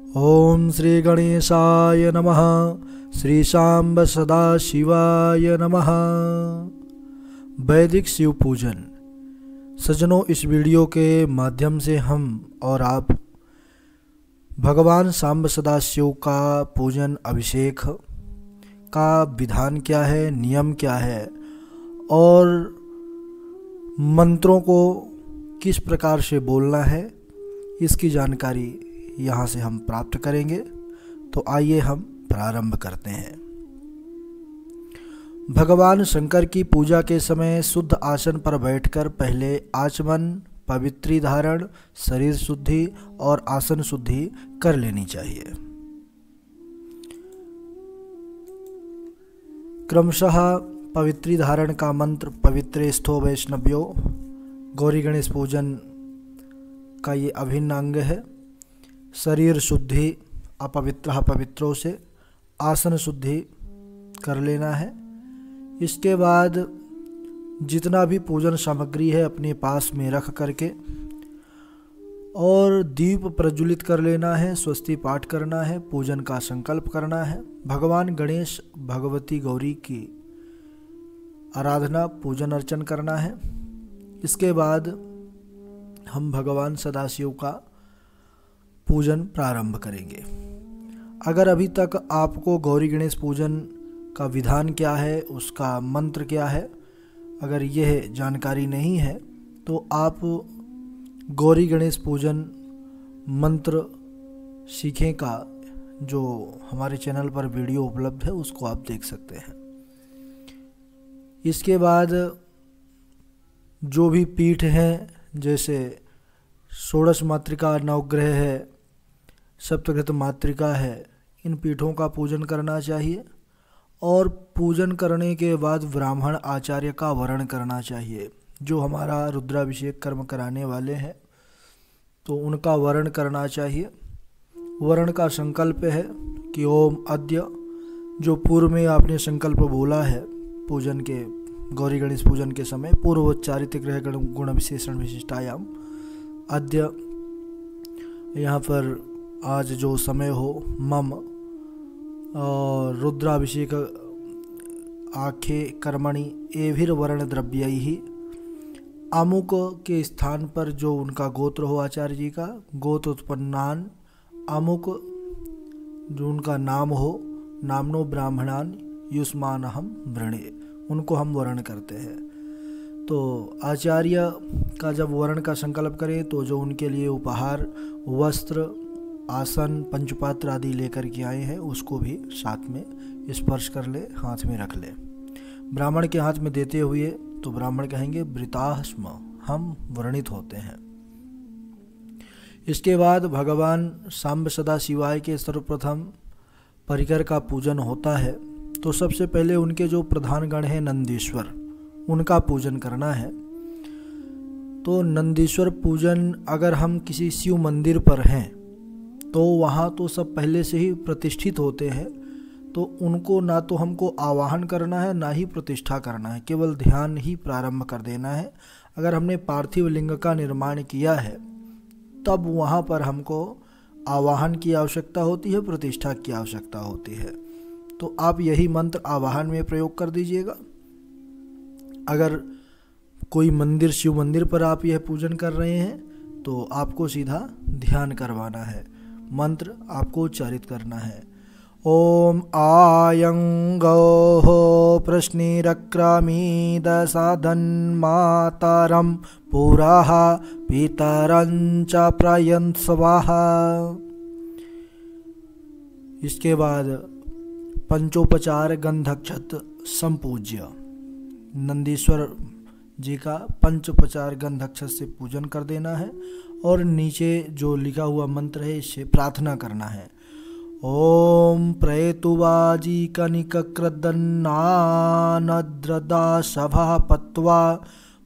ओम श्री गणेशाय नमः। श्री शांब सदाशिवाय नमः। वैदिक शिव पूजन। सज्जनों, इस वीडियो के माध्यम से हम और आप भगवान सांब सदाशिव का पूजन अभिषेक का विधान क्या है, नियम क्या है और मंत्रों को किस प्रकार से बोलना है, इसकी जानकारी यहाँ से हम प्राप्त करेंगे। तो आइए हम प्रारंभ करते हैं। भगवान शंकर की पूजा के समय शुद्ध आसन पर बैठकर पहले आचमन, पवित्री धारण, शरीर शुद्धि और आसन शुद्धि कर लेनी चाहिए। क्रमशः पवित्री धारण का मंत्र पवित्रे स्थो वैष्णव्यो गौरी गणेश पूजन का ये अभिन्न अंग है। शरीर शुद्धि अपवित्र पवित्रों से, आसन शुद्धि कर लेना है। इसके बाद जितना भी पूजन सामग्री है अपने पास में रख करके और दीप प्रज्वलित कर लेना है, स्वस्ति पाठ करना है, पूजन का संकल्प करना है। भगवान गणेश भगवती गौरी की आराधना पूजन अर्चन करना है। इसके बाद हम भगवान सदाशिव का पूजन प्रारंभ करेंगे। अगर अभी तक आपको गौरी गणेश पूजन का विधान क्या है, उसका मंत्र क्या है, अगर यह जानकारी नहीं है तो आप गौरी गणेश पूजन मंत्र सीखें का जो हमारे चैनल पर वीडियो उपलब्ध है उसको आप देख सकते हैं। इसके बाद जो भी पीठ हैं, जैसे षोडश मातृका नवग्रह है, सप्तघृत मातृका है, इन पीठों का पूजन करना चाहिए। और पूजन करने के बाद ब्राह्मण आचार्य का वरण करना चाहिए। जो हमारा रुद्राभिषेक कर्म कराने वाले हैं तो उनका वरण करना चाहिए। वरण का संकल्प है कि ओम अद्य, जो पूर्व में आपने संकल्प बोला है पूजन के, गौरी गणेश पूजन के समय पूर्वोच्चारित ग्रह गुण विशेषण विशिष्टायाम अद्य, यहाँ पर आज जो समय हो, मम और रुद्राभिषेक आखे कर्मणि एभिर्वर्ण द्रव्यैहि, अमुक के स्थान पर जो उनका गोत्र हो आचार्य जी का, गोत्र उत्पन्नान अमुक जो उनका नाम हो, नामनो ब्राह्मणान युष्मानहम वृणे, उनको हम वर्ण करते हैं। तो आचार्य का जब वर्ण का संकल्प करें तो जो उनके लिए उपहार, वस्त्र, आसन, पंचपात्र आदि लेकर के आए हैं उसको भी साथ में स्पर्श कर ले, हाथ में रख ले। ब्राह्मण के हाथ में देते हुए तो ब्राह्मण कहेंगे वृताः स्म, हम वर्णित होते हैं। इसके बाद भगवान सांब सदाशिवाय के सर्वप्रथम परिकर का पूजन होता है। तो सबसे पहले उनके जो प्रधान गण हैं नंदीश्वर, उनका पूजन करना है। तो नंदीश्वर पूजन अगर हम किसी शिव मंदिर पर हैं तो वहाँ तो सब पहले से ही प्रतिष्ठित होते हैं, तो उनको ना तो हमको आवाहन करना है ना ही प्रतिष्ठा करना है, केवल ध्यान ही प्रारंभ कर देना है। अगर हमने पार्थिव लिंग का निर्माण किया है तब वहाँ पर हमको आवाहन की आवश्यकता होती है, प्रतिष्ठा की आवश्यकता होती है। तो आप यही मंत्र आवाहन में प्रयोग कर दीजिएगा। अगर कोई मंदिर, शिव मंदिर पर आप यह पूजन कर रहे हैं तो आपको सीधा ध्यान करवाना है, मंत्र आपको उच्चारित करना है। ओम आयं गौः प्रश्निरक्रामीद साधन मातरं पुरः पितरं च प्रयन्त स्वाहा। इसके बाद पंचोपचार गंधक्षत संपूज्य, नंदीश्वर जी का पंचोपचार गंधक्षत से पूजन कर देना है और नीचे जो लिखा हुआ मंत्र है इससे प्रार्थना करना है। ओम प्रेतुवाजी कनिकक्रदन्नानद्रदा सभा पत्वा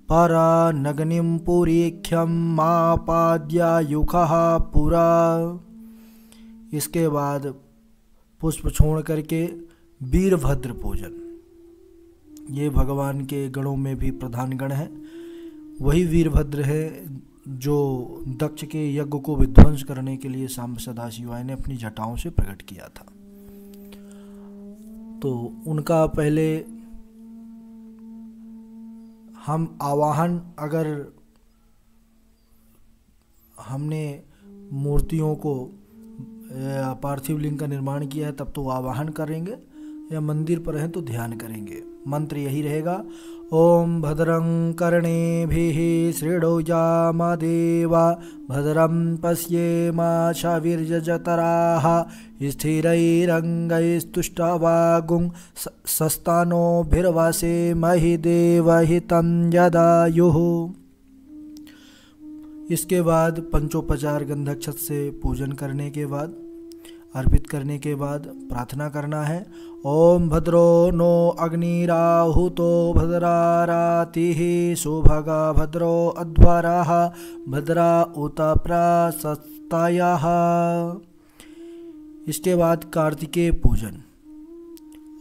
परा नग्निम पुरीख्यम मापाद्यायुखः पुरा। इसके बाद पुष्प छोड़ करके वीरभद्र पूजन, ये भगवान के गणों में भी प्रधान गण है, वही वीरभद्र है जो दक्ष के यज्ञ को विध्वंस करने के लिए सांब सदाशिवाय ने अपनी जटाओं से प्रकट किया था। तो उनका पहले हम आवाहन, अगर हमने मूर्तियों को पार्थिव लिंग का निर्माण किया है तब तो आवाहन करेंगे, या मंदिर पर हैं तो ध्यान करेंगे। मंत्र यही रहेगा, ओम भद्रं कर्णेभिः शृणुयामदेवा भद्रं पश्येमाक्षभिर्यजत्राः स्थिरैरङ्गैस्तुष्टवागुं सस्तानोभिर्वसेमहि देवहितं यदायुः। इसके बाद पंचोपचार गंधक्षत से पूजन करने के बाद, अर्पित करने के बाद प्रार्थना करना है, ओम भद्रो नो अग्निराहुतो भद्रारातिः सुभगा भद्रो अध्वरः भद्रा उत प्रशस्तायः। इसके बाद कार्तिकेय पूजन,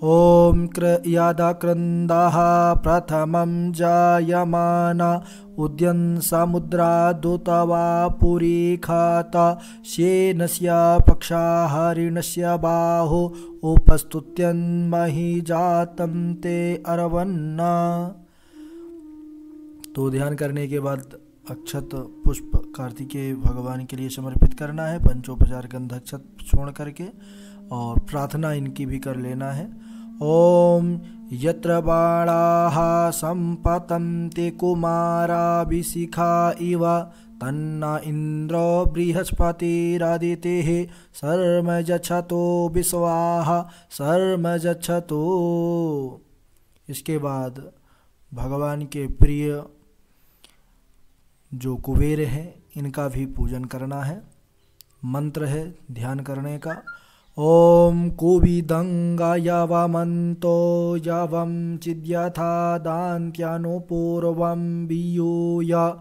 ओम यादाक्रंदाः प्रथमं जायमाना उद्यन समुद्रा दूतवा पुरी खाता शेनस्य पक्षा हरिणस्य बाहो उपस्तुत्यन्महि जातं ते अरवन्ना। तो ध्यान करने के बाद अक्षत पुष्प कार्तिकेय भगवान के लिए समर्पित करना है, पंचोपचार गंधक्षत छोड़ करके, और प्रार्थना इनकी भी कर लेना है। ओम यत्र बाणाः सम्पतन्ति कुमाराभिशिखा इव तन्न इन्द्रो बृहस्पतिरादितेः सर्वमयच्छतो विश्वाः सर्वमयच्छतो। इसके बाद भगवान के प्रिय जो कुबेर हैं इनका भी पूजन करना है। मंत्र है ध्यान करने का, ओम कुविदंगा यावमन्तो यावं चिद्यथा दान्त्यानो पूर्वं वियूय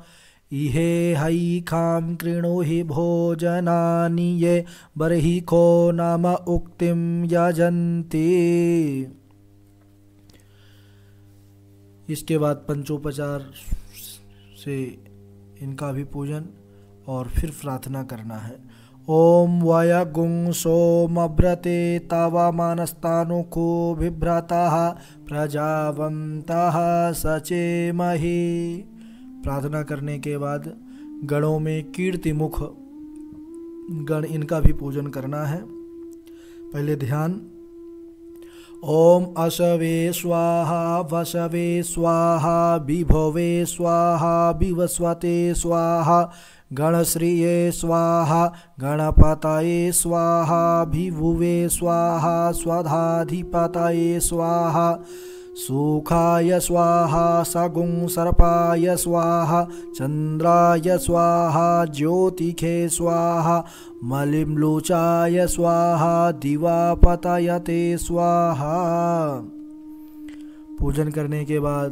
इहे हैखां कृणुहि भोजनानि ये बर्हिखो नाम उक्तिं यजन्ति। इसके बाद पंचोपचार से इनका भी पूजन और फिर प्रार्थना करना है। ओम वयगुं सोमव्रते तव मानस्तानुको बिभ्रतः प्रजावन्तः सचेमहि। प्रार्थना करने के बाद गणों में कीर्तिमुख गण, इनका भी पूजन करना है। पहले ध्यान, ओम अशवे स्वाहा वशवे स्वाहा विभवे स्वाहा विवस्वते स्वाहा गणश्रिये स्वाहा गणपतये स्वाहा विभुवे स्वाहा स्वधाधिपतये स्वाहा सुखाय स्वाहा सगुं सर्पाय स्वाहा चंद्राय स्वाहा ज्योतिखे स्वाहा मलिम्लोचाय स्वाहा दिवापतयते स्वाहा। पूजन करने के बाद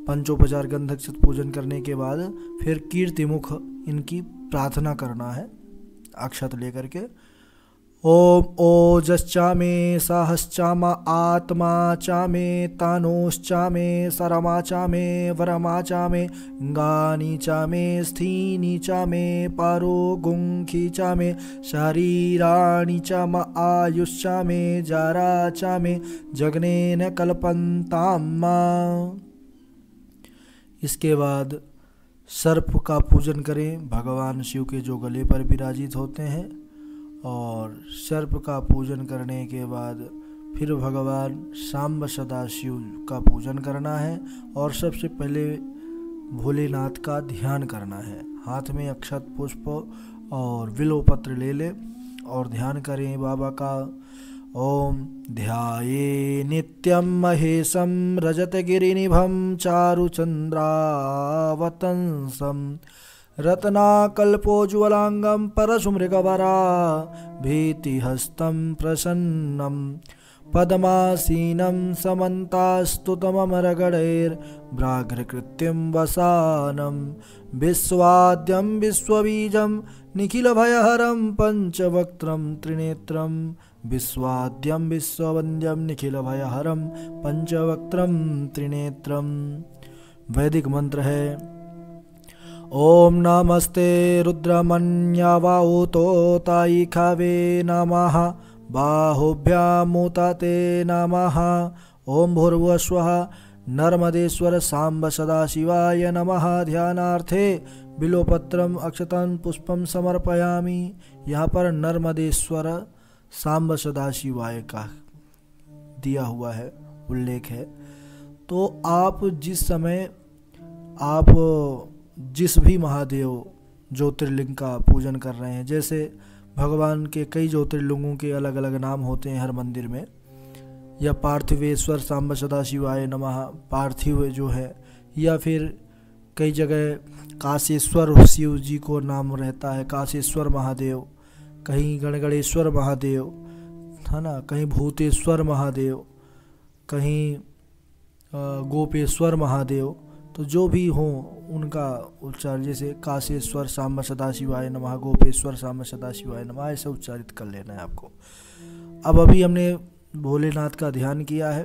पंचोपचार गंधक्षत पूजन करने के बाद फिर कीर्तिमुख इनकी प्रार्थना करना है अक्षत लेकर के। ओम ओजश्चा मे सहश्चा मा आत्मा चा मे तनुश्चा मे सरमा चा मे वरमा चा मे गानी चा मे स्थीनी चा मे परो गुंखी चा मे शरीराणि चा मा आयुष्चा मे जरा चा मे जगनेन कल्पन्ताम्मा। इसके बाद सर्प का पूजन करें, भगवान शिव के जो गले पर विराजित होते हैं। और सर्प का पूजन करने के बाद फिर भगवान सांब सदाशिव का पूजन करना है और सबसे पहले भोलेनाथ का ध्यान करना है। हाथ में अक्षत पुष्प और बिल्वपत्र ले ले और ध्यान करें बाबा का। ओम ध्याये नित्यं महेशं रजतगिरिनिभं चारुचन्द्रावतंसं रत्नाकल्पोज्ज्वलांगं परशुमृगवरा भीतिहस्तं प्रसन्नं पद्मासीनं समन्तास्तुतममरगणैर्व्याघ्रकृत्यं वसानं विश्वाद्यं विश्वबीजं निखिलभयहरं पंचवक्त्रं त्रिनेत्रं विश्वाद्यं विश्ववन्द्यं निखिलभयहरं पंचवक्त्रं त्रिनेत्रं। वैदिक मंत्र है ओम नमस्ते रुद्रमन्यवाउतो ताईखावे नमः बाहुभ्यामुते नमः। ओम भूर्भुवस्वः नर्मदेश्वर सांब सदाशिवाय नमः। ध्यानार्थे बिल्वपत्रम अक्षतं पुष्पम समर्पयामि। यहाँ पर नर्मदेश्वर सांब सदाशिवाय का दिया हुआ है, उल्लेख है। तो आप जिस समय आप जिस भी महादेव ज्योतिर्लिंग का पूजन कर रहे हैं, जैसे भगवान के कई ज्योतिर्लिंगों के अलग अलग नाम होते हैं हर मंदिर में, या पार्थिवेश्वर सांब सदाशिवाय नमः पार्थिव जो है, या फिर कई जगह काशेश्वर शिव जी को नाम रहता है, काशेश्वर महादेव, कहीं गणगणेश्वर महादेव है ना, कहीं भूतेश्वर महादेव, कहीं गोपेश्वर महादेव। तो जो भी हो उनका उच्चारण, जैसे काशेश्वर सांब सदाशिवाय नमः, गोपेश्वर सांब सदाशिवाय नमः, ऐसे उच्चारित कर लेना है आपको। अब अभी हमने भोलेनाथ का ध्यान किया है,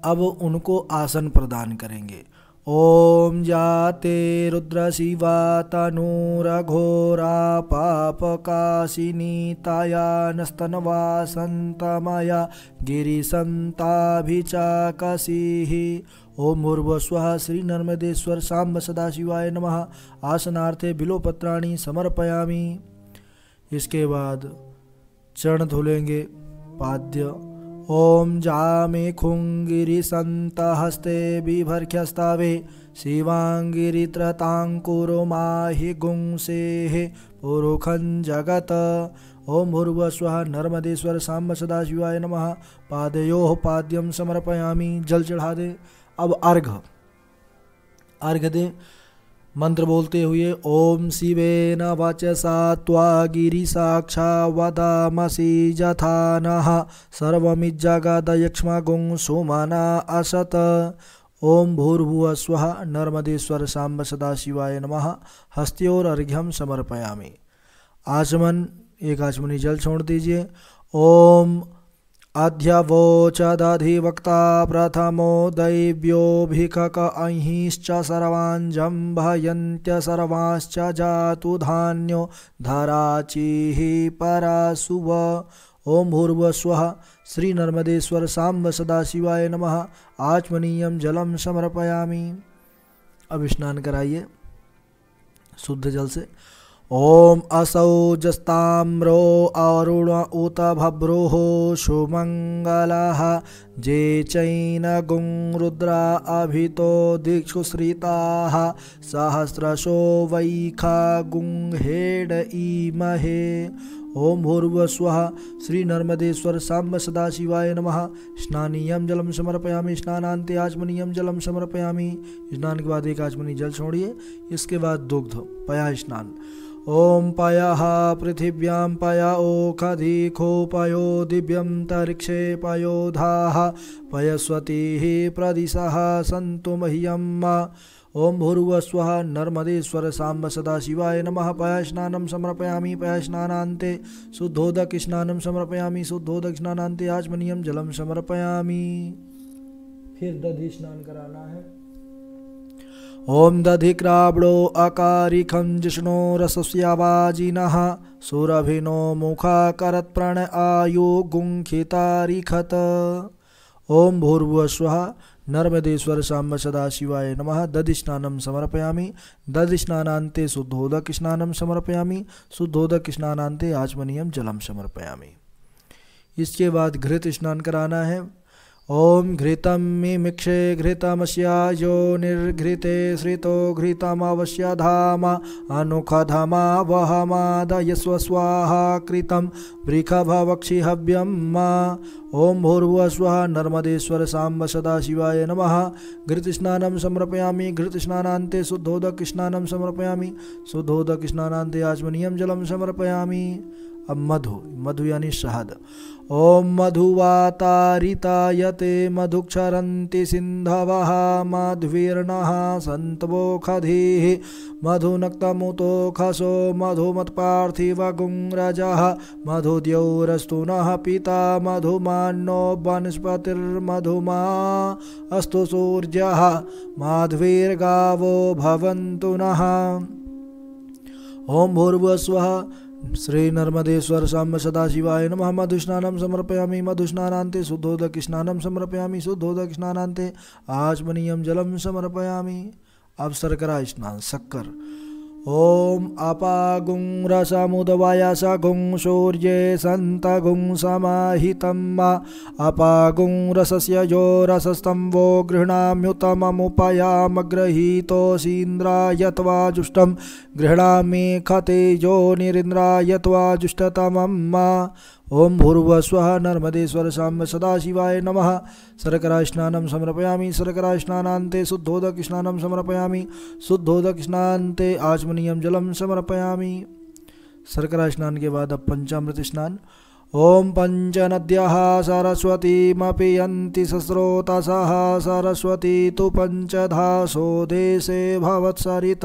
अब उनको आसन प्रदान करेंगे। ओम जाते रुद्र शिवा तनूरघोरा पापकाशिनी ताया नस्तनवासन्तमया गिरिसन्ताभिचाकसीः। ओम भूर्भुवस्वः श्री नर्मदेश्वर सांब सदाशिवाय नमः। आसनार्थे बिल्वपत्राणि समर्पयामि। इसके बाद चरण धुलेंगे, पाद्य। ओम जामे खुंगिरिसंतहस्ते बिभर्ख्यस्तावे शिवांगिरित्रतांकुरो माहि गुंसेः पुरुखं जगत। ओम भूर्भुवस्वः नर्मदेश्वर सांब सदाशिवाय नमः। पादयोः पाद्यं समर्पयामि। जल चढ़ा दे। अब अर्घ दे, मंत्र बोलते हुए। ओम शिवेन वचसा त्वा गिरिसाक्षा वदामसि यथा नः सर्वमिज्जगदयक्ष्मगुं सुमना असत। ओम भूर्भुवस्वः नर्मदेश्वर सांब सदाशिवाय नमः। हस्त्योर्घ्यं समर्पयामि। आचमन, एक आचमनी जल छोड़ दीजिए। ओम अध्यवोचदधिवक्ता प्रथमो दैव्योऽभिखक अहिश्च सर्वान् जम्भयन्त्य सर्वांश्च जातु धान्यो धराचिः पराशुव। ओम भूर्भुवस्वः श्री नर्मदेश्वर सांब सदाशिवाय नमः। आचमनीयं जलम समर्पयामि। अब स्नान कराइए शुद्ध जल से। ओम असौ जस्ताम्रो अरुण उत भभ्रुः सुमंगलः जे चैन गुं रुद्रा अभितो दिक्षु श्रिताः सहस्रशो वैखा गुं हेड ईमहे। ओम भूर्भुवस्वः श्री नर्मदेश्वर सांब सदाशिवाय नमः। स्नानीयं जलम समर्पयामि। स्नानान्ते आचमनीयं जलम समर्पयामि। स्नान के बाद एक आचमनी जल छोड़िए। इसके बाद दुग्ध पया स्नान। ओम पयः पृथिव्यां पय ओखधिखो पयो दिव्यंतरिक्षे पयोधाः पयस्वतीः प्रदिशः सन्तु मह्यम्। ओम भूर्भुवस्वः नर्मदेश्वर सांब सदाशिवाय नमः। पय स्नानं समर्पयामि। पय स्नानान्ते शुद्धोदक स्नानं समर्पयामि। शुद्धोदक स्नानान्ते आचमनीयं जलम समर्पयामि। फिर दधि स्नान कराना है। ओम दधिक्राव्णो अकारिखं जिष्णो रसस्यावाजिनः सुरभिनो मुखाकरत्प्रण आयु गुंखितारिखत। ओम भूर्भुवस्वः नर्मदेश्वर सांब सदाशिवाय नमः। दधि स्नानं समर्पयामि। दधि स्नानान्ते शुद्धोदक स्नानं समर्पयामि। शुद्धोदक स्नानान्ते आचमनीयं जलम समर्पयामि। इसके बाद घृत स्नान कराना है। ओम घृतं मिमिक्षे घृतमस्यायो निर्घृते श्रितो घृतमवश्य धाम अनुखधमा वहमादयस्व स्वाहा कृतं वृषभवक्षिहव्यम्। ओम भूर्भुवस्वः नर्मदेश्वर सांब सदाशिवाय नमः। घृत स्नानं समर्पयामि। घृत स्नानान्ते शुद्धोदक स्नानं समर्पयामि। शुद्धोदक स्नानान्ते आचमनीयं जलम समर्पयामि। अब मधु, मधु यानी शहद। ओम मधुवातारितायते मधुक्षरन्ति सिन्धवः मध्वीर्णः सन्तवोखधीः मधुनक्तमुतो खसो मधुमत्पार्थिवगुंरजः मधुद्यौरस्तु नः पिता मधुमान्नो वनस्पतिर्मधुमा अस्तु सूर्यः माध्वीर्गावो भवन्तु नः। ओम भूर्भुवस्वः श्री नर्मदेश्वर साम्ब सदाशिवाय नमः। मधुस्नानं समर्पयामि मधुस्नानान्ते शुद्धोदक स्नानं समर्पयामि शुद्धोदक स्नानान्ते आचमनीयं जलं समर्पयामि। अब शर्करा स्नान, शक्कर। ओम अपागुं रसमुदवायासगुं सूर्ये सन्तगुं समाहितं अपागुं रसस्य यो रसस्तंवो गृह्णाम्युतममुपयामग्रहीतोऽसीन्द्राय त्वा जुष्टं गृह्णामि खते यो निरिन्द्राय त्वा जुष्टतमम्। ओम भूर्भुवस्वः नर्मदेश्वर साम्ब सदाशिवाय नमः। शर्करा स्नानं समर्पयामि शर्करा स्नानान्ते शुद्धोदक स्नानं समर्पयामि शुद्धोदक स्नानान्ते आचमनीयं जलं समर्पयामि। शर्करा स्नान के बाद अब पंचामृत स्नान। ओम पंचनद्यः सरस्वतीमपि यन्ति सस्रोतसः सरस्वती तु पंचधासो देशे भवत्सरित।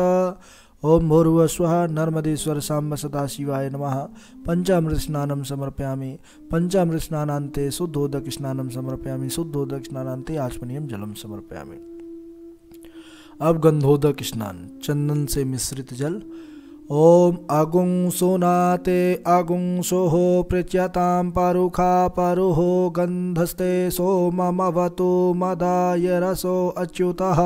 ओम भूर्भुवस्वः नर्मदेश्वर साम्ब सदाशिवाय नमः। पंचामृत स्नानं समर्पयामि पंचामृत स्नानान्ते शुद्धोदक स्नानं समर्पयामि शुद्धोदक स्नानान्ते आचमनीयं जलं समर्पयामि। अब गंधोदक स्नान, चंदन से मिश्रित जल। ओम अगुं सुनाते अगुं सोहो पृच्यतां परुखा परुहो गंधस्ते सोममवतु मदाय रसो अच्युतः।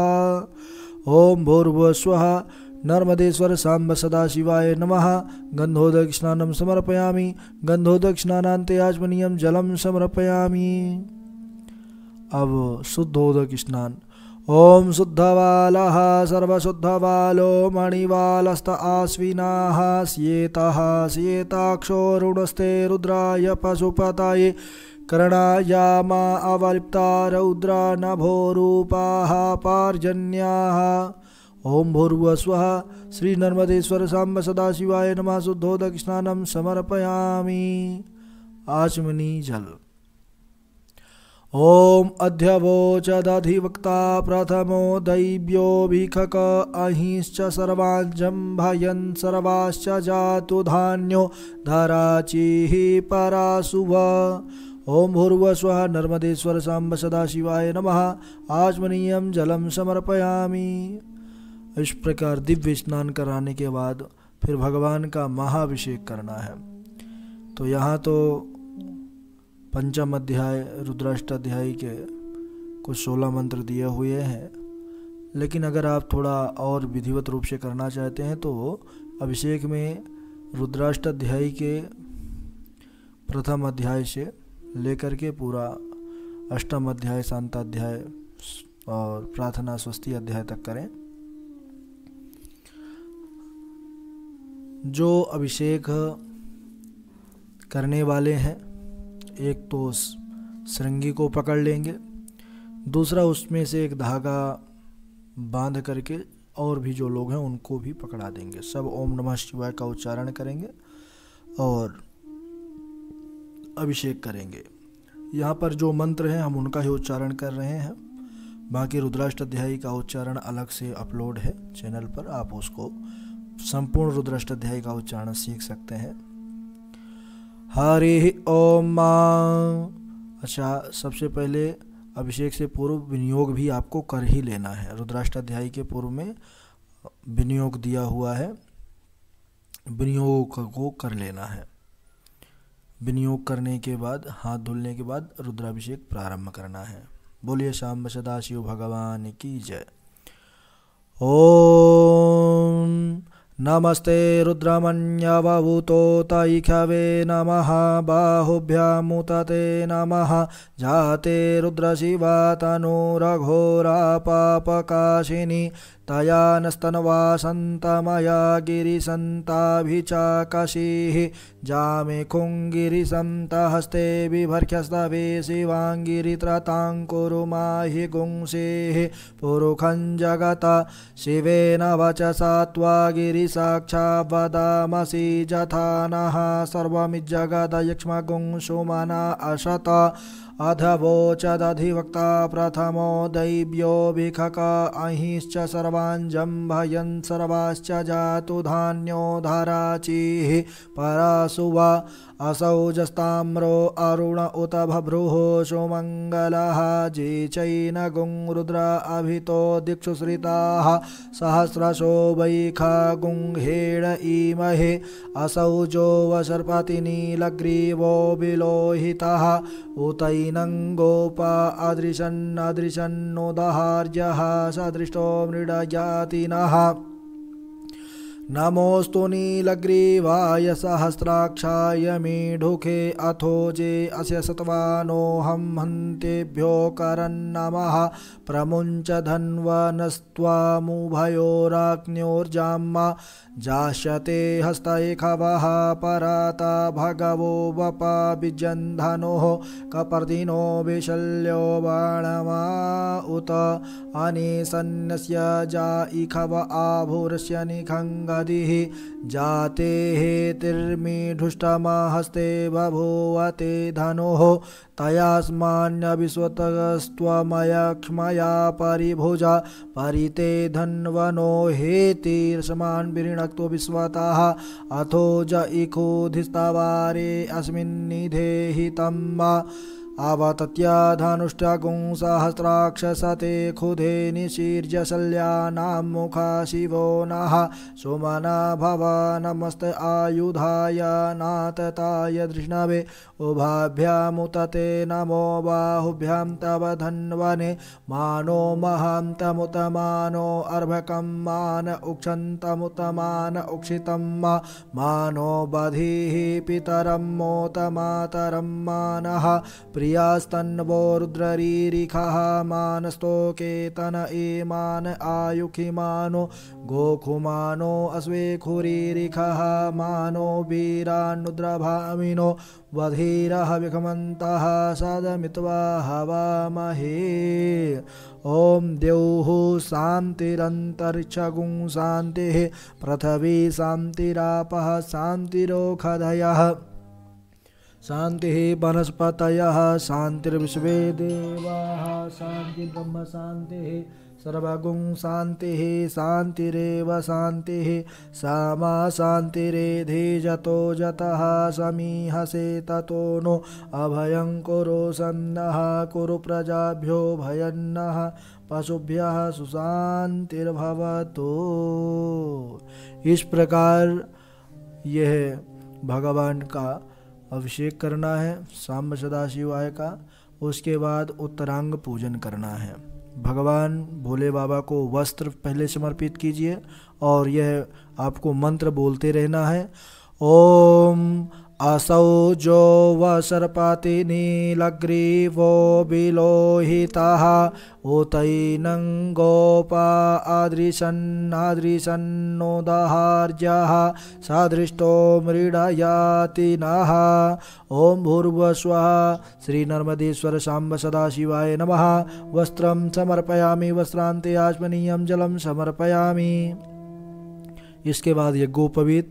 ओम भूर्भुवस्वः नर्मदेश्वर साम्ब सदाशिवाय नमः। गंधोदक स्नानं समर्पयामि गंधोदक स्नानान्ते आचमनीयं जलं समर्पयामि। अब शुद्धोदक स्नान। ओम शुद्धवालः सर्वशुद्धवालो मणिवालस्त आश्विनाः श्येतः श्येताक्षोरुणस्ते रुद्राय पशुपतये कर्णायामा अवलिप्ता रौद्रा नभोरूपाः पार्जन्याः। ओम भूर्भुवस्वः श्री नर्मदेश्वर साम्ब सदाशिवाय नमः। शुद्धोदक स्नानं समर्पयामि आचमनी जल। ओम अध्यवोचदधिवक्ता प्रथमो दैव्योऽभिखक अहिंश्च सर्वान् जम्भयन् सर्वाश्च जातु धान्यो धराचिः पराशुभ। ओम भूर्भुवस्वः नर्मदेश्वर साम्ब सदाशिवाय नमः। आचमनीयं जलं समर्पयामि। इस प्रकार दिव्य स्नान कराने के बाद फिर भगवान का महाभिषेक करना है। तो यहाँ तो पंचम अध्याय रुद्राष्टाध्यायी के कुछ 16 मंत्र दिए हुए हैं, लेकिन अगर आप थोड़ा और विधिवत रूप से करना चाहते हैं तो अभिषेक में रुद्राष्टाध्यायी के प्रथम अध्याय से लेकर के पूरा अष्टम अध्याय शांताध्याय और प्रार्थना स्वस्ति अध्याय तक करें। जो अभिषेक करने वाले हैं, एक तो श्रृंगी को पकड़ लेंगे, दूसरा उसमें से एक धागा बांध करके और भी जो लोग हैं उनको भी पकड़ा देंगे। सब ओम नमः शिवाय का उच्चारण करेंगे और अभिषेक करेंगे। यहाँ पर जो मंत्र हैं हम उनका ही उच्चारण कर रहे हैं, बाकी रुद्राष्टाध्यायी का उच्चारण अलग से अपलोड है चैनल पर, आप उसको संपूर्ण रुद्राष्टाध्यायी का उच्चारण सीख सकते हैं। हरि ओम। अच्छा, सबसे पहले अभिषेक से पूर्व विनियोग भी आपको कर ही लेना है। रुद्राष्टाध्यायी के पूर्व में विनियोग दिया हुआ है, विनियोग को कर लेना है। विनियोग करने के बाद हाथ धुलने के बाद रुद्राभिषेक प्रारंभ करना है। बोलिए शाम्ब सदाशिव भगवान की जय। ओम नमस्ते रुद्रमन्यवभूतोतैखवे नमः। बाहुभ्यामुतते नमः। जाते रुद्रशिवा तनूरघोरा पापकाशिनी तया नस्तनवा सन्तमया गिरिसन्ताभिचाकशीः जामे खुङ्गिरिसन्तहस्ते बिभर्ख्यस्तवे शिवाङ्गिरित्रताङ्कुरु माहि गुंसेः पुरुखं जगत शिवेन वचसा त्वा गिरिसाक्षावदामसि जथा नः सर्वमिज्जगदयक्ष्मगुंसुमना अशत अधवोचदधिवक्ता प्रथमो दैव्यो भिखक अहिश्च सर्वाञ्जम्भयन् सर्वाश्च जातु धान्यो धराचिः परासुवा असौजस्ताम्रो अरुण उत भभ्रुः सुमङ्गलः जे चैनगुं रुद्र अभितो दिक्षु श्रिताः सहस्रशो वैखागुंहेण ईमहे असौजो वसर्पति नीलग्रीवो विलोहितः उतैनं गोपा अदृशन्नदृशन्नुदहार्यः सदृष्टो मृडजातिनः नमोऽस्तु नीलग्रीवाय सहस्राक्षाय मीढुके अथोजे अस्य सत्वानोऽहं हन्तेभ्यो करन्नमः प्रमुञ्च धन्वनस्त्वामुभयोराग्न्योर्जाम्मा जास्यते हस्तैखवः पराता भगवो वपा विजन्धनोः कपर्दिनो विशल्यो बाणमा उत अनेसन्नस्य जा इखव आभूरस्य निखङ्गदिः जातेः तिर्मीढुष्टमहस्ते बभूवते धनुः तयास्मान्यविश्वतस्त्वमयक्ष्मया परिभुजा परिते धन्वनो हेतिर्समान् विऋणक्तो विश्वतः अथो ज इखोधिस्तवारे अस्मिन्निधेहितं मा आवतत्याधानुष्टगुं सहस्राक्षसते खुधे निशीर्य शल्यानां मुखा शिवो नः सुमना भव नमस्ते आयुधाय नातताय धृष्णवे उभाभ्यामुतते नमो बाहुभ्यां तव धन्वने मानो महान्तमुतमानो अर्भकं मान उक्षन्तमुतमान उक्षितं मानो बधिः पितरं मोतमातरं मानः प्रियास्तन्वो रुद्ररीरिखः मानस्तोकेतन एमान आयुखिमानो गोखुमानो अस्वेखुरीरिखः मानो वीरान्नुद्रभामिनो वधीरः विखमन्तः सदमित्वा हवामहे। ॐ द्यौः शान्तिरन्तरिक्षगुं शान्तिः पृथिवी शान्तिरापः शान्तिरोषधयः शान्तिः वनस्पतयः शान्तिर्विश्वे देवाः शान्तिर्ब्रह्म शान्तिः सर्वगुं शान्तिः शान्तिरेव शान्तिः सामा शान्तिरेधि जतो जतः समीहसे ततो नो अभयं कुरु सन्नः कुरु प्रजाभ्यो भयन्नः पशुभ्यः सुशान्तिर्भवतु। इस प्रकार यह भगवान का अभिषेक करना है सांब सदाशिवाय का। उसके बाद उत्तरांग पूजन करना है। भगवान भोले बाबा को वस्त्र पहले समर्पित कीजिए और यह आपको मंत्र बोलते रहना है। ओम असौजो वसर्पति नीलग्रीवो विलोहितः उतैनं गोपा अदृशन्नदृशन्नुदहार्यः सदृष्टो मृडयाति नः। ओम भूर्भुवस्वः श्री नर्मदेश्वर सांब सदाशिवाय नमः। वस्त्रं समर्पयामि वस्त्रान्ते आचमनीयं जलं समर्पयामि। इसके बाद यज्ञोपवीत।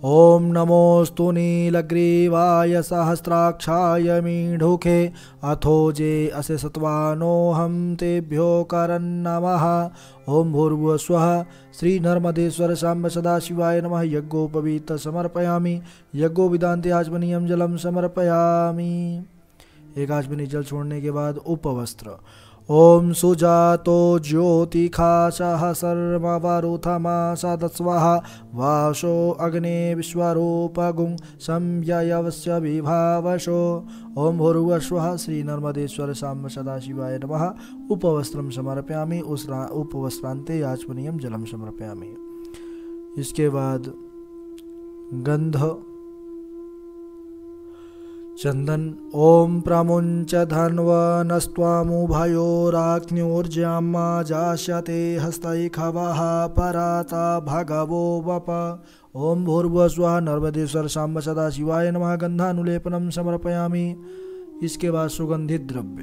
ओम नमोस्तु नीलग्रीवाय सहस्राक्षाय मीढुके अथोजे अस्य सत्वानोऽहं तेभ्यो करन्नमः। ओम भूर्भुवस्वः श्री नर्मदेश्वर सांब सदाशिवाय नमः। यज्ञोपवीत समर्पयामि। यज्ञोविदान्ते आचमनीयं जलं समर्पयामि। एक आचमनी जल छोड़ने के बाद उपवस्त्र। ओम सुजातो ज्योतिखासः सर्ववरुथमासदस्वः वासो अग्ने विश्वरूपगुं संययवस्य विभावशो। ओम भूर्भुवस्वः श्री नर्मदेश्वर सांब सदाशिवाय नमः। उपवस्त्रं समर्पयामि। उपवस्त्रान्ते आचमनीयं जलं समर्पयामि। इसके बाद गंध चंदन ओम प्रमुंच धन्वनस्त्वामुभयोराग्न्योर्जामा जास्यते हस्तैखवः पराता भगवो वप। ओम भूर्भुवस्वः नर्मदेश्वर सांब सदा शिवाय नमः। गंधानुलेपनम समर्पयामि। इसके बाद सुगंधित द्रव्य।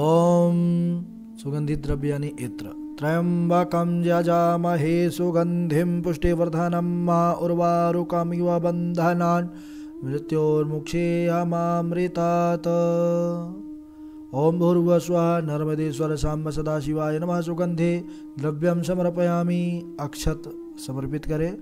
ओम सुगंधित द्रव्य यानी इत्र। त्र्यंबकं यजामहे सुगंधिं पुष्टिवर्धनम् उर्वारुकमिव बन्धनान् मृत्योर्मुक्षेयमामृतात्। ओम भूर्भुवस्वः नर्मदेश्वर सांब सदा शिवाय नमः। सुगंधे द्रव्यम समर्पयामि। अक्षत समर्पित करें।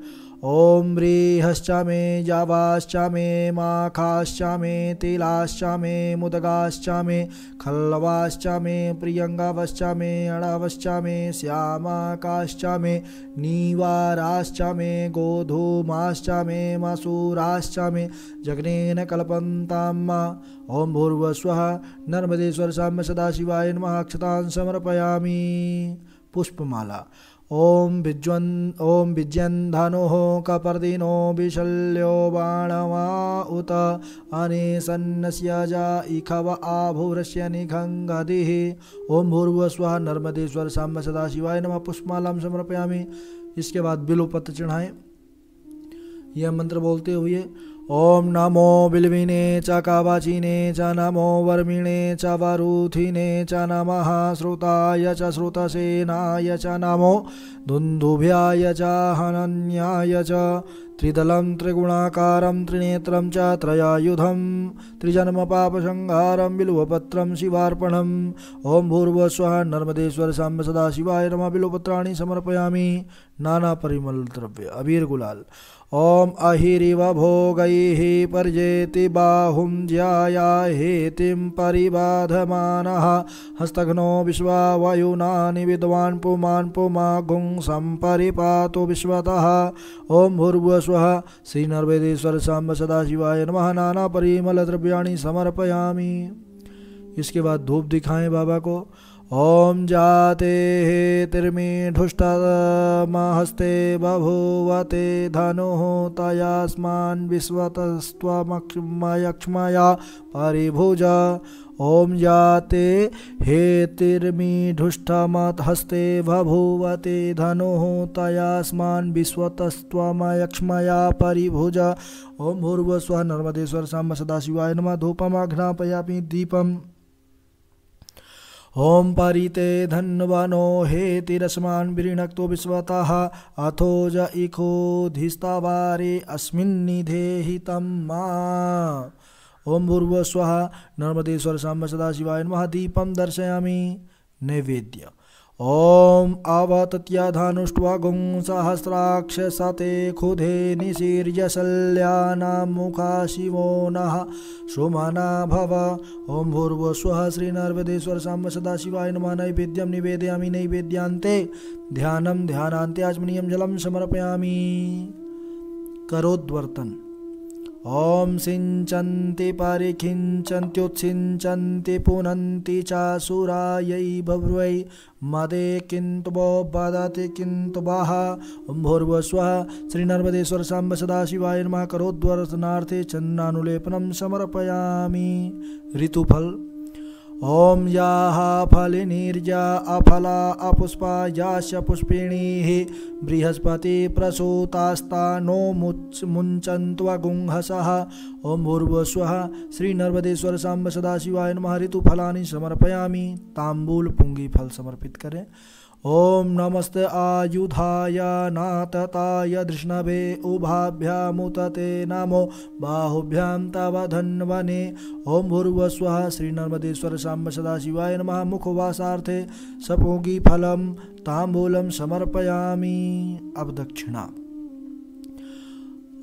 ओम व्रीहश्च मे जावाश्च मे माखाश्च मे तिलाश्च मे मुदगाश्च मे खल्लवाश्च मे प्रियंगावश्च मे अणावश्च मे श्यामाकाश्च मे नीवाराश्च मे गोधूमाश्च मे मसूराश्च मे जग्नेन कल्पन्ताम्। ओम भूर्भुवस्वः नर्मदेश्वर सांब सदा शिवाय नमः। अक्षतान् समर्पयामि। पुष्पमाला। ओम विज्यन्धनुः कपर्दिनो विशल्यो बाणवा उत अनेसन्नस्य जा इखव आभूरस्य निघङ्गदिः। ओम भूर्भुवस्वः नर्मदेश्वर सांब सदा शिवाय नमः। पुष्पमालां समर्पयामि। इसके बाद बिल्वपत्र चढ़ाएं। यह मंत्र बोलते हुए ओम नमो बिल्विने च कवचिने च नमो वर्मिणे च वरुथिने च नमः श्रुताय च श्रुतसेनाय च नमो दुन्दुभ्याय च हनन्याय च त्रिदलं त्रिगुणाकारं त्रिनेत्रं च त्रयायुधं त्रिजन्मपापसंहारं बिल्वपत्रं शिवार्पणम्। ओम भूर्भुवस्वः नर्मदेश्वर सांब सदा शिवाय नमः। बिल्वपत्राणि समर्पयामि। नाना परिमल द्रव्य अबीर गुलाल। ओम अहिरिव भोगैः पर्जेति बाहुं ज्यायाहेतिं परिबाधमानः हस्तघ्नो विश्वावयुनानि विद्वान् पुमान् पुमाघुं सम्परिपातु विश्वतः। ओम भूर्भुवस्वः श्री नर्मदेश्वर सांब सदा शिवाय नमः। नाना परिमल द्रव्याणि समर्पयामि। इसके बाद धूप दिखाएं बाबा को। ओम जाते तिर्मीढुष्टमहस्ते बभूवते धनुः तयास्मान् विश्वतस्त्वमक्षमया परिभुज। ओम जाते हेतिर्मीढुष्टमहस्ते बभूवते धनुः तयास्मान् विश्वतस्त्वमक्षमया परिभुज। ओम भूर्भुवस्वः नर्मदेश्वर सांब सदा शिवाय नमः। धूपमाघ्नापयामि दीपम्। ओम परिते धन्वनो हेतिरस्मान् विऋणक्तो विश्वतः अथो ज इखोधिस्तावारे अस्मिन्निधेहितं मा। ओम भूर्भुवस्वः नर्मदेश्वर सांब सदा शिवाय नमः। दीपं दर्शयामि। नैवेद्य। ओम अवतत्याधानुष्ट्वागुं सहस्राक्षसते खुधे निशीर्यशल्यानां मुखा शिवो नः सुमना भव। ओम भूर्भुवस्वः श्री नर्मदेश्वर सांब सदा शिवाय नमः। नैवेद्यं निवेदयामि। नैवेद्यान्ते ध्यानं ध्यानान्ते आचमनीयं जलं समर्पयामि। करोद्वर्तन। ओम सिंचन्ति परिखिंचन्त्युत्सिंचन्ति पुनन्ति चासुरायै बभ्रुवै मदे किन्तु वो वदति किन्तु वः। ओम भूर्भुवस्वः श्री नर्मदेश्वर सांब सदा शिवाय नमः। करोद्वर्तनार्थे चन्दनानुलेपनं समर्पयामि। ऋतुफल। ओम याः फलिनीर्या अफला अपुष्पा यास्य पुष्पिणीः बृहस्पति प्रसूतास्ता नो मुञ्चन्त्वगुंहसः। ओम भूर्भुवस्वः श्री नर्मदेश्वर सांब सदा शिवाय नमः। ऋतुफलानि समर्पयामि। तांबूल पुंगी फल समर्पित करें। ओम नमस्ते आयुधाय नातताय धृष्णवे उभाभ्यामुतते नमो बाहुभ्यां तव धन्वने। ओम भूर्भुवस्वः श्री नर्मदेश्वर सांब सदा शिवाय नमः। मुखवासार्थे सपोगी फलम तांबूलम समर्पयामि। अब दक्षिणा।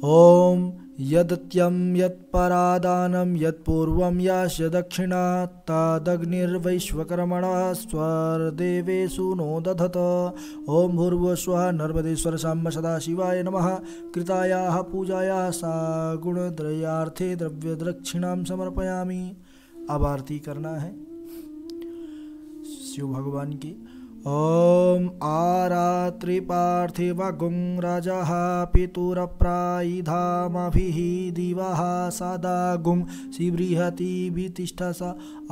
ओम यदत्यं यत्परादानं यत्पूर्वं यास्य दक्षिणा तदग्निर्वैश्वकर्मणः स्वरदेवेषु नो दधत। ओम भूर्भुवस्वः नर्मदेश्वर सांब सदा शिवाय नमः। कृतायाः पूजायाः सागुणद्रयार्थे द्रव्यदक्षिणां समर्पयामि। अब आरती करना है शिव भगवान की। ॐ आरात्रिपार्थिवगुं रजः पितुरप्रायिधामभिः दिवः सदागुं शिबृहतिभितिष्ठस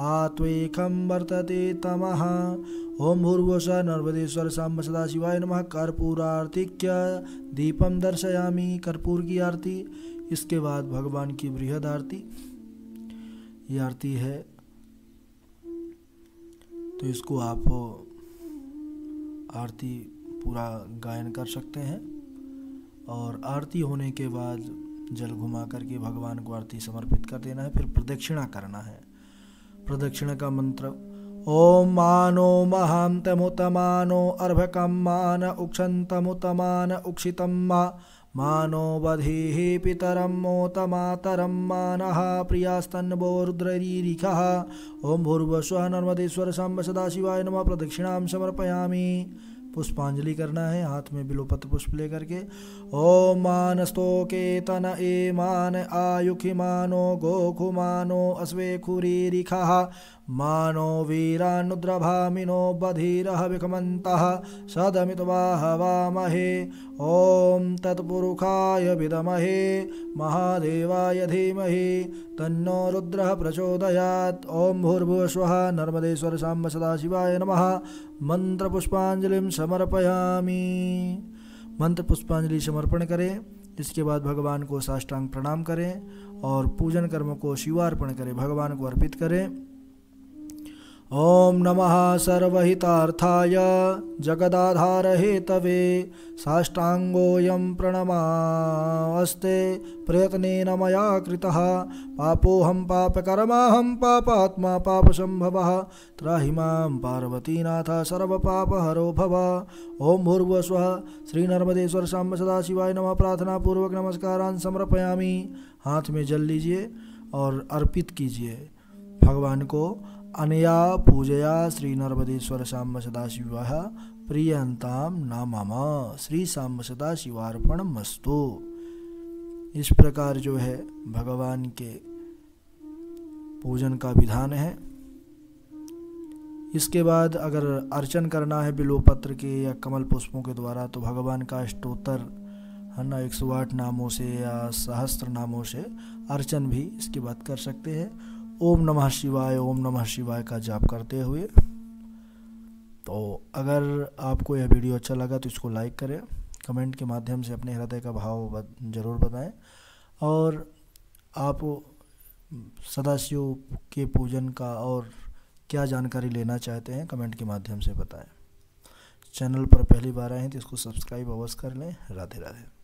आत्वेकं वर्तते तमः। ओम भूर्भुवस्सुवः नर्मदेश्वर साम्ब सदाशिवाय नमः। कर्पूरार्तिक्य दीपम दर्शयामि। कर्पूर की आरती, इसके बाद भगवान की बृहद आरती। ये आरती है तो इसको आप आरती पूरा गायन कर सकते हैं। और आरती होने के बाद जल घुमा करके भगवान को आरती समर्पित कर देना है। फिर प्रदक्षिणा करना है। प्रदक्षिणा का मंत्र ओम मानो महान्तमुतमानो अर्भकं मान उक्षन्तमुतमान उक्षितं मानो बधेः पितरं मोतमातरं मानः प्रियास्तन्वो रुद्ररीरिखः। ओम भूर्भुवस्सुवः नर्मदेश्वर साम्ब सदाशिवाय नमः। प्रदक्षिणां समर्पयामि। पुष्पांजलि करना है हाथ में बिल्वपत्र पुष्प लेकर के। ओम मानस्तोकेतन ए मान आयुखिमानो गोखुमानो अस्वेखुरीरिखः मानो वीरानुद्रभामिनो बधिरः विकमन्तः सदमित्वा हवामहे। ओम तत्पुरुषाय विद्महे महादेवाय धीमहि तन्नो रुद्रः प्रचोदयात्। ओम भूर्भुवस्सुवः नर्मदेश्वर साम्ब सदाशिवाय नमः। मंत्र पुष्पांजलिं समर्पयामि। मंत्र पुष्पांजलि समर्पण करें। इसके बाद भगवान को साष्टांग प्रणाम करें और पूजन कर्म को शिवार्पण करें, भगवान को अर्पित करें। ओम नमः सर्वहितार्थाय जगदाधार हेतवे साष्टांगोऽयं प्रणमास्ते प्रयत्नेन मया कृतः पापोऽहं पापकर्माहं पापात्मा पापसंभवः त्राहि मां पार्वतीनाथ सर्वपापहरो भव। ओम भूर्भुवस्सुवः श्री नर्मदेश्वर साम्ब सदाशिवाय नमः। प्रार्थना पूर्वक नमस्कारान् समर्पयामि। हाथ में जल लीजिए और अर्पित कीजिए भगवान को। अनया पूजया श्री नर्मदेश्वर साम्ब सदाशिवः प्रियंताम नामम श्री साम्ब सदाशिवार्पणमस्तु। इस प्रकार जो है भगवान के पूजन का विधान है। इसके बाद अगर अर्चन करना है बिल्वपत्र के या कमल पुष्पों के द्वारा तो भगवान का स्तोत्र है ना 108 नामों से या सहस्त्र नामों से अर्चन भी इसके बाद कर सकते हैं। ओम नमः शिवाय का जाप करते हुए। तो अगर आपको यह वीडियो अच्छा लगा तो इसको लाइक करें, कमेंट के माध्यम से अपने हृदय का भाव ज़रूर बताएं। और आप सदाशिव के पूजन का और क्या जानकारी लेना चाहते हैं कमेंट के माध्यम से बताएं। चैनल पर पहली बार आए हैं तो इसको सब्सक्राइब अवश्य कर लें। राधे राधे।